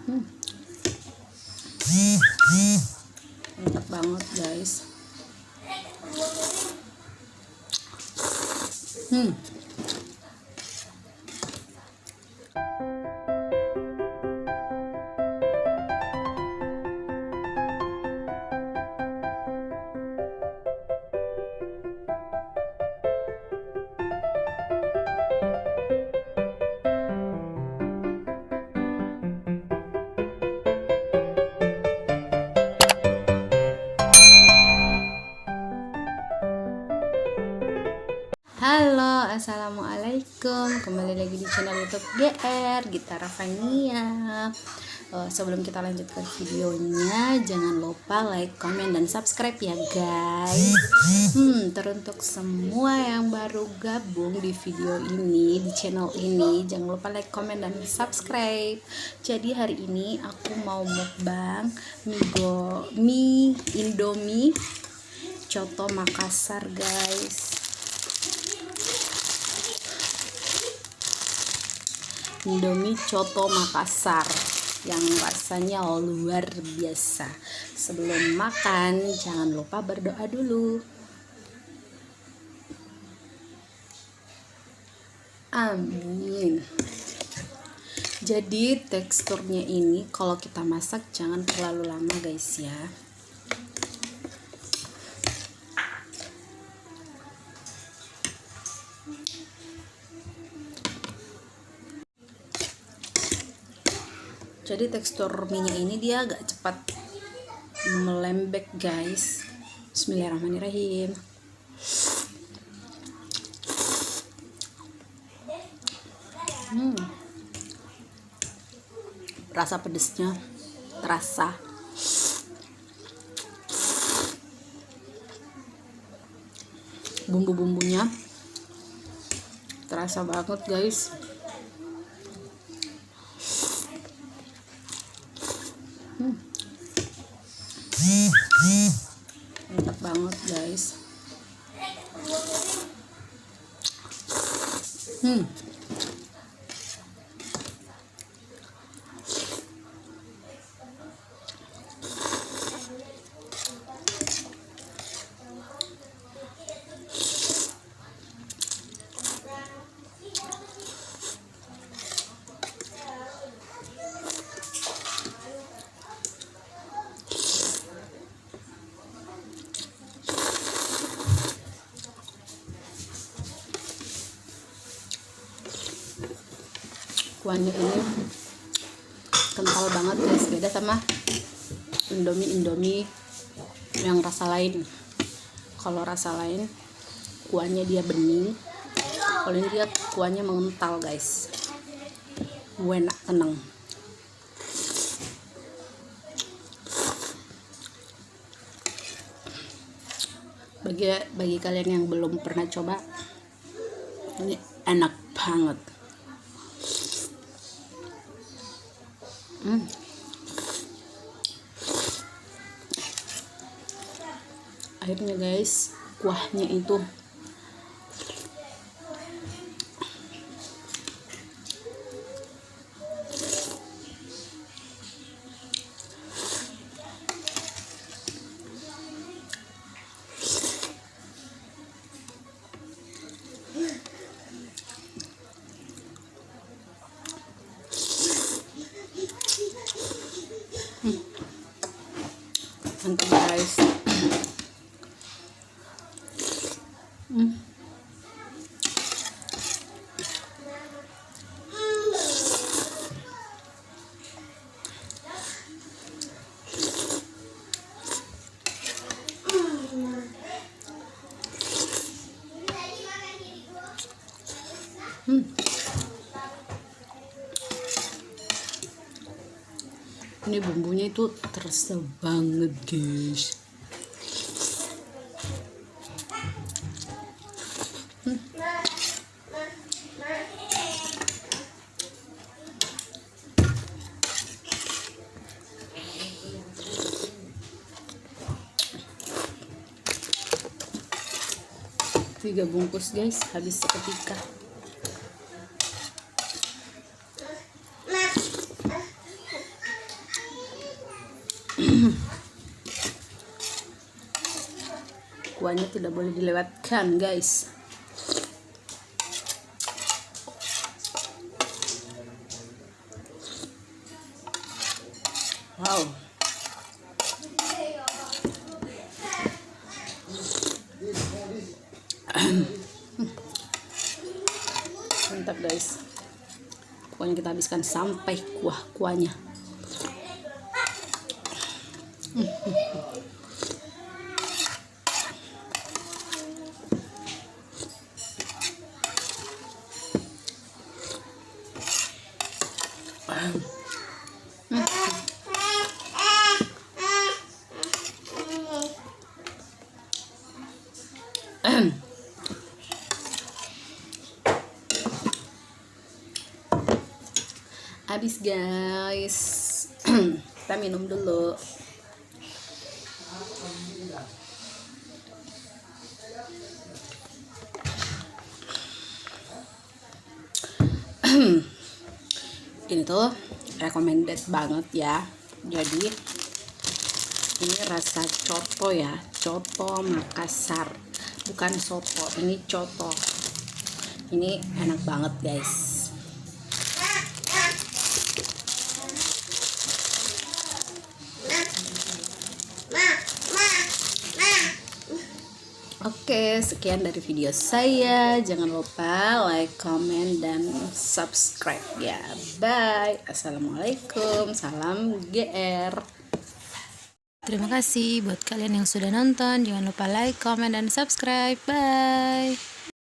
Hmm. Mantap banget guys. Hmm. Halo, assalamualaikum. Kembali lagi di channel YouTube GR Gita Rafania. Sebelum kita lanjut ke videonya, jangan lupa like, komen, dan subscribe ya guys. Teruntuk semua yang baru gabung di video ini, di channel ini, jangan lupa like, komen, dan subscribe. Jadi hari ini aku mau mukbang mie Indomie Coto Makassar guys. Indomie Coto Makassar yang rasanya luar biasa. Sebelum makan jangan lupa berdoa dulu. Amin. Jadi teksturnya ini kalau kita masak jangan terlalu lama guys ya. Jadi tekstur minyak ini dia agak cepat melembek guys. Bismillahirrahmanirrahim. Rasa pedesnya terasa. Bumbu-bumbunya terasa banget guys. Mantap banget guys. Kuahnya ini kental banget guys, beda sama Indomie yang rasa lain. Kalau rasa lain kuahnya dia bening, kalau ini dia kuahnya mengental guys. Enak tenang. Bagi kalian yang belum pernah coba, ini enak banget. Akhirnya guys, kuahnya itu mantap guys. Ini bumbunya itu terasa banget guys. Tiga bungkus guys, habis seketika. kuahnya tidak boleh dilewatkan guys. Wow, mantap guys. Pokoknya kita habiskan sampai kuahnya. Habis guys. Kita minum dulu. Ini tuh recommended banget ya. Jadi ini rasa coto ya, coto Makassar, bukan soto, ini coto. Ini enak banget guys. Oke, sekian dari video saya. Jangan lupa like, comment, dan subscribe ya. Bye. Assalamualaikum. Salam GR. Terima kasih buat kalian yang sudah nonton. Jangan lupa like, comment, dan subscribe. Bye.